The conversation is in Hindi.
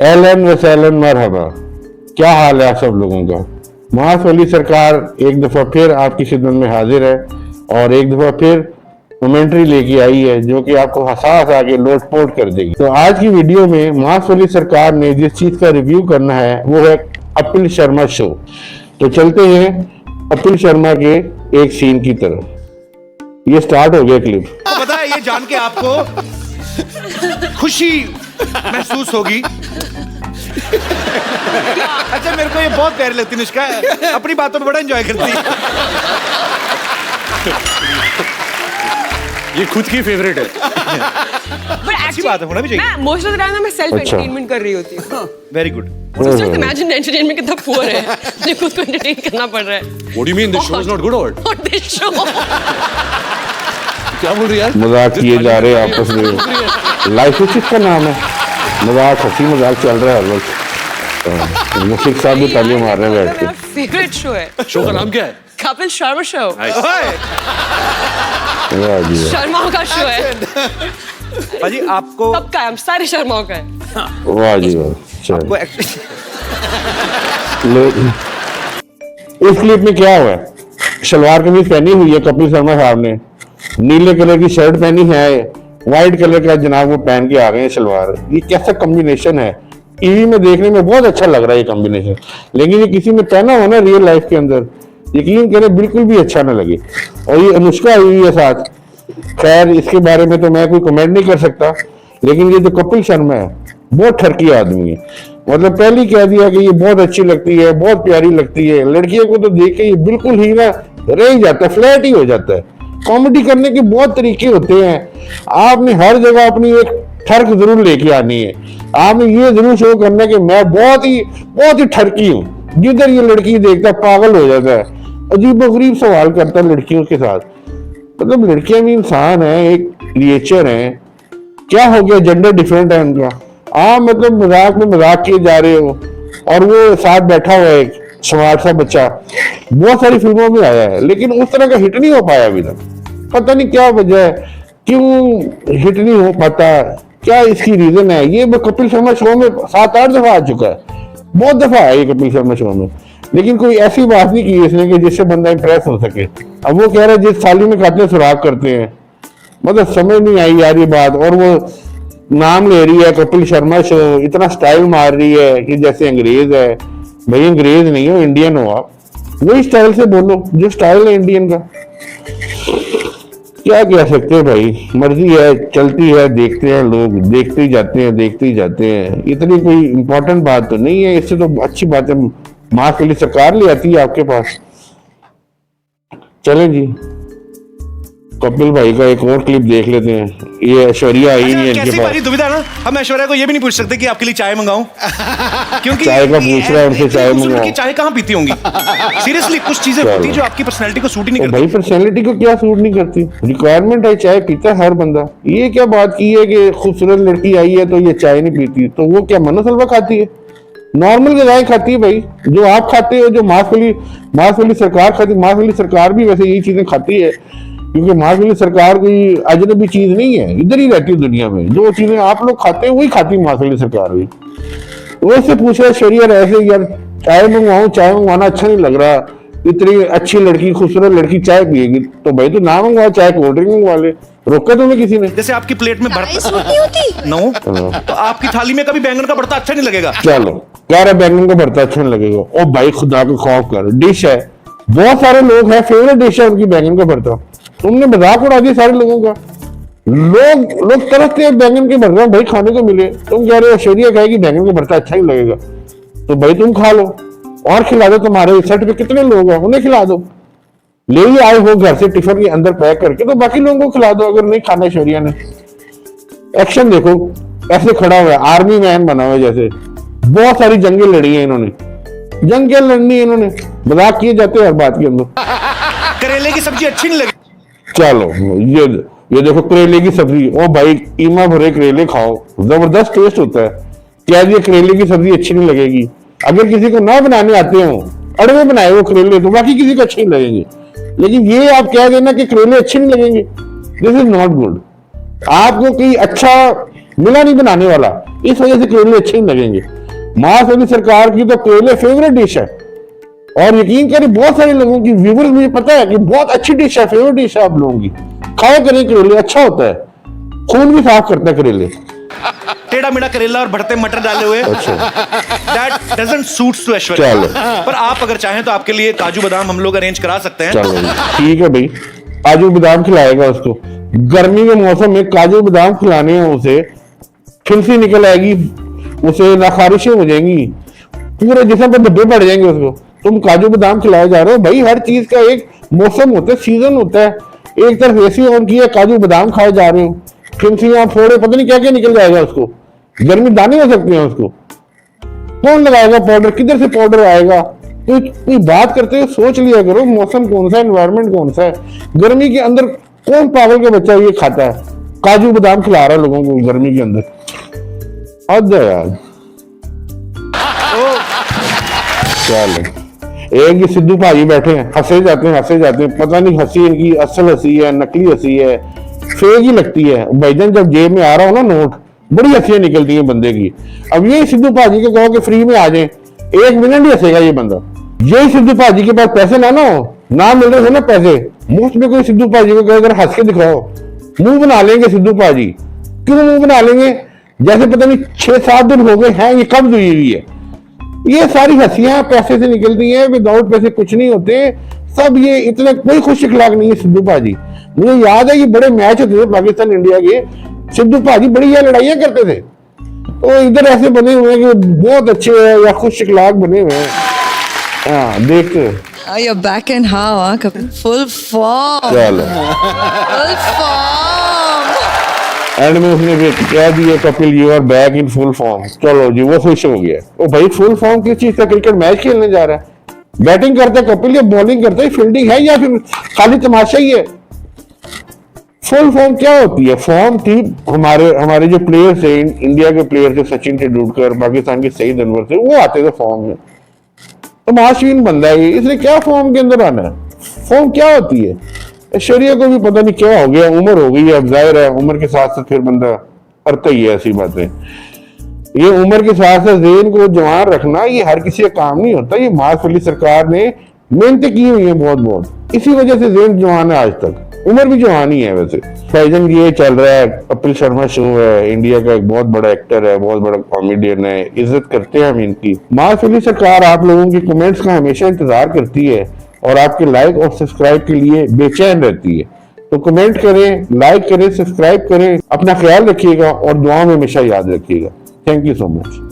एहलन व सहलन मरहबा, क्या हाल है आप सब लोगों का। मास वाली सरकार एक दफ़ा फिर आपकी खिदमत में हाजिर है और एक दफ़ा फिर कमेंट्री लेके आई है जो कि आपको हंसा हंसा के लोटपोट कर देगी। तो आज की वीडियो में मास वाली सरकार ने जिस चीज़ का रिव्यू करना है वो है कपिल शर्मा शो। तो चलते हैं कपिल शर्मा के एक सीन की तरफ। ये स्टार्ट हो गया क्लिप। पता है ये जान के आपको खुशी महसूस होगी। अच्छा मेरे को ये बहुत प्यारी लगती है निष्का, अपनी बातों में बड़ा एंजॉय करती है। ये खुद की फेवरेट है। अच्छी बात है, होना भी चाहिए। मैं मोस्ट ऑफ द टाइम मैं सेल्फ अच्छा। एंटरटेनमेंट कर रही होती हूँ। Very good. Just imagine entertainment कितना पुअर है, मुझे खुद को एंटरटेन करना पड़ रहा है। What do you mean this show is not good or what? Not this show. क्या बोल रही है यार? मजाक किए जा रहे हैं आपस में। लाइफ इसका नाम है मजाक, हंसी मजाक चल रहा है हर वक्त। मुशिक साहब भी ताली मार रहे हैं बैठ के। मेरा फेवरेट शो है शो का नाम क्या है? कपिल शर्मा शो। वाह जी वाह। शर्माओं का शो है। भाजी आपको सबका है, हम सारे शर्माओं का है। वाह जी वाह। चलो आपको इस क्लिप में क्या हुआ है, शलवार कमीज पहनी हुई है कपिल शर्मा साहब ने, नीले कलर की शर्ट पहनी है, व्हाइट कलर का जनाब वो पहन के आ गए हैं शलवार। ये कैसा कॉम्बिनेशन है, टीवी में देखने में बहुत अच्छा लग रहा है ये कॉम्बिनेशन, लेकिन ये किसी ने पहना हो ना रियल लाइफ के अंदर, यकीन करें बिल्कुल भी अच्छा ना लगे। और ये अनुष्का आई हुई है साथ, खैर इसके बारे में तो मैं कोई कमेंट नहीं कर सकता, लेकिन ये जो कपिल शर्मा है बहुत ठरकी आदमी है। मतलब पहले ही कह दिया कि ये बहुत अच्छी लगती है, बहुत प्यारी लगती है। लड़कियों को तो देख के ये बिल्कुल ही ना रह ही जाता है, फ्लैट ही हो जाता है। कॉमेडी करने के बहुत तरीके होते हैं, आपने हर जगह अपनी एक ठर्क जरूर लेके आनी है। आपने ये जरूर शो करना है कि मैं बहुत ही ठरकी हूँ। जिधर ये लड़की देखता पागल हो जाता है, अजीबोगरीब सवाल करता है लड़कियों के साथ। मतलब लड़कियां भी इंसान है, एक क्रिएचर है, क्या हो गया जेंडर डिफरेंट है उनका। आप मतलब मजाक में मजाक किए जा रहे हो और वो साथ बैठा हुआ है एक स्मार्ट सा बच्चा, बहुत सारी फिल्मों में आया है लेकिन उस तरह का हिट नहीं हो पाया अभी तक। पता नहीं क्या वजह है, क्यों हिट नहीं हो पाता, क्या इसकी रीजन है। ये कपिल शर्मा शो में 7-8 दफा आ चुका है, बहुत दफा है ये कपिल शर्मा शो में, लेकिन कोई ऐसी बात नहीं की इसने कि जिससे बंदा इंप्रेस हो सके। अब वो कह रहा है जिस थाली में खाते हैं सुराग करते हैं, मतलब समझ नहीं आई यार ये बात। और वो नाम ले रही है कपिल शर्मा शो, इतना स्टाइल मार रही है कि जैसे अंग्रेज है। भाई अंग्रेज नहीं हो, इंडियन हो आप, वही स्टाइल से बोलो जो स्टाइल है इंडियन का। क्या कह सकते हैं भाई, मर्जी है, चलती है, देखते हैं लोग, देखते ही जाते हैं। इतनी कोई इंपॉर्टेंट बात तो नहीं है, इससे तो अच्छी बात है मास के लिए सरकार ले आती है आपके पास। चलें जी, कपिल भाई का एक और क्लिप देख लेते हैं। ये ऐश्वर्या आई नहीं है इनके कैसी पास। वाली दुविधा ना, हम ऐश्वर्या को ये भी नहीं पूछ सकते कि आपके लिए चाय मंगाऊं, क्योंकि चाय का पूछ रहा है उनसे, चाय मंगाओ। की चाय कहाँ पीती होंगी। सीरियसली कुछ चीजें होती है जो आपकी पर्सनैलिटी को सूट ही नहीं करती। भाई पर्सनैलिटी को क्या सूट नहीं करती, रिक्वायरमेंट है, चाय पीता है हर बंदा। ये क्या बात की है कि खूबसूरत लड़की आई है तो ये चाय नहीं पीती, तो वो क्या मनोसलवा खाती है, नॉर्मल गजाएं खाती है भाई जो आप खाते हो, जो मास वाली सरकार खाती। मास वाली सरकार भी वैसे यही चीजें खाती है, क्योंकि मास वाली सरकार कोई अजनबी चीज नहीं है, इधर ही रहती है दुनिया में। जो चीजें आप लोग खाते हैं वही खाती है मास वाली सरकार भी। वो इससे पूछ रहा शरीर ऐसे यार चाय मंगवाऊं, चाय मंगवाना अच्छा नहीं लग रहा, इतनी अच्छी लड़की, खूबसूरत लड़की चाय पिएगी तो भाई तो ना मंगवा, चाय कोल्ड ड्रिंक मंगवा ले। रोका तुम्हें किसी ने? जैसे आपकी प्लेट में नो, तो आपकी थाली में कभी बैंगन का भरता अच्छा नहीं लगेगा। चलो कह रहा बैंगन का भरता अच्छा नहीं लगेगा। ओ भाई खुदा को खौफ कर, डिश है, बहुत सारे लोग हैं, फेवरेट डिश है उनकी बैंगन का भरता। तुमने मजाक उड़ा दिया सारे लोगों का। लोग तरसते हैं बैंगन के भरता भाई खाने को मिले, तुम कह रहे हो ऐश्वर्या कहेगी बैंगन का भरता अच्छा ही लगेगा, तो भाई तुम खा लो और खिला दो। तुम्हारे सेट पे कितने लोग हैं उन्हें खिला दो, ले ही आए हो घर से टिफिन के अंदर पैक करके, तो बाकी लोगों को खिला दो अगर नहीं खाना ऐश्वर्या ने। एक्शन देखो ऐसे खड़ा हुआ है, आर्मी मैन बना हुआ है जैसे। बहुत सारी जंगें लड़ी है इन्होंने, जंग क्या लड़नी है इन्होंने, मजाक किए जाते हैं हर बात के अंदर। करेले की सब्जी अच्छी नहीं लगी। चलो ये देखो करेले की सब्जी, ओ भाई कीमा भरे करेले खाओ, जबरदस्त टेस्ट होता है। क्या ये करेले की सब्जी अच्छी नहीं लगेगी? अगर किसी को ना बनाने आते हो, अड़वे बनाए वो करेले, तो बाकी किसी को अच्छे नहीं लगेंगे। लेकिन ये आप कह देना कि करेले अच्छे नहीं लगेंगे, दिस इज नॉट गुड। आपको कोई अच्छा मिला नहीं बनाने वाला, इस वजह से करेले अच्छे नहीं लगेंगे। मार्क्स वाली सरकार की तो करेले फेवरेट डिश है, और यकीन करें बहुत सारे लोगों की, व्यूवर्स मुझे पता है कि बहुत अच्छी डिश है, फेवरेट डिश है आप लोगों की। खाओ करें करेले, अच्छा होता है, खून भी साफ करता है करेले। टेढ़ा मेढ़ा करेला और भरते मटर डाले हुए, that doesn't suits to Aishwarya. चलो। पर आप अगर चाहें तो आपके लिए काजू बादाम हम लोग अरेंज करा सकते हैं। चलो ठीक है भाई, काजू बादाम खिलाएगा उसको। गर्मी के मौसम में काजू बादाम खिलाने हैं उसे, खिलसी निकल आएगी, उसे नाखारिशें हो जाएंगी, पूरे जिस्म पे धब्बे पड़ जाएंगे उसको। तुम काजू बादाम खिलाए जा रहे हो भाई, हर चीज का एक मौसम होता है, सीजन होता है। एक तरफ एसी ऑन किया, काजू बादाम खाए जा रहे हो, खिलसियां फोड़े, पता नहीं क्या क्या निकल जाएगा उसको, गर्मी दाने हो सकते हैं उसको। कौन लगाएगा पाउडर, किधर से पाउडर आएगा? तो कोई बात करते हो सोच लिया करो, मौसम कौन सा है, एनवायरनमेंट कौन सा है। गर्मी के अंदर कौन पागल का बच्चा ये खाता है, काजू बादाम खिला रहा है लोगों को गर्मी के अंदर? हद है यार। चल, एक ही सिद्धू भाई बैठे हैं, हंसे जाते हैं, पता नहीं हंसी इनकी असल हंसी है, नकली हंसी है, फेक ही लगती है। भाईजान जब जेब में आ रहा हो ना नोट, बड़ी हंसियां निकलती हैं बंदे की। अब ये सिद्धू भाजी के कहो कि फ्री में आ जाए, 1 मिनट ही हंसेगा ये बंदा। यही सिद्धू भाजी के पास पैसे ना हो, ना मिल रहे थे ना पैसे, मुफ्त में कोई सिद्धू भाजी को कहे हंस के दिखाओ, मुंह बना लेंगे सिद्धू भाजी। क्यों मुंह बना लेंगे? जैसे पता नहीं 6-7 दिन हो गए हैं ये कब्ज हुई है। ये सारी हंसियां पैसे से निकलती हैं, विदाउट पैसे कुछ नहीं होते सब। ये इतने कोई खुश इखलाक नहीं है सिद्धू भाजी। मुझे याद है कि बड़े मैच होते थे पाकिस्तान इंडिया के, सिद्धू भाजी बड़ी ये लड़ाइयां करते थे। तो इधर ऐसे बने हुए हैं कि बहुत अच्छे हैं या खुश इखलाक बने हुए हैं। हाँ देखते हैं। You're back in how, huh, Kapil? Full form. चलो Full form. एंड में उसने भी कह दिया Kapil you are back in full form. चलो जी वो खुश हो गया। ओ भाई फुल फॉर्म किस चीज का? क्रिकेट मैच खेलने जा रहा है, बैटिंग करता है कपिल या बॉलिंग करता है, फील्डिंग है या फिर खाली तमाशा ही है? फुल फॉर्म क्या होती है? फॉर्म थी हमारे जो प्लेयर्स थे, इंडिया के प्लेयर थे, सचिन तेंदुलकर, पाकिस्तान के सईद अनवर थे, वो आते थे फॉर्म में। तमाशीन बंदा है इसलिए क्या फॉर्म के अंदर आना है? फॉर्म क्या होती है? ऐश्वर्या को भी पता नहीं क्या हो गया, उम्र हो गई है, अब जाहिर है उम्र के साथ साथ फिर बंदा करता ही है ऐसी बातें। ये उम्र के साथ साथ ज़हन को जवान रखना ये हर किसी का काम नहीं होता। ये मार्क्स वाली सरकार ने मेहनत की हुई है बहुत, इसी वजह से ज़हन जवान है आज तक, उम्र भी जवान ही है। वैसे फैजन ये चल रहा है, कपिल शर्मा शो है, इंडिया का एक बहुत बड़ा एक्टर है, बहुत बड़ा कॉमेडियन है, इज्जत करते हैं हम इनकी। मार्क्स वाली सरकार आप लोगों की कमेंट्स का हमेशा इंतजार करती है और आपके लाइक और सब्सक्राइब के लिए बेचैन रहती है। तो कमेंट करें, लाइक करें, सब्सक्राइब करें, अपना ख्याल रखिएगा और दुआ में हमेशा याद रखिएगा। Thank you so much.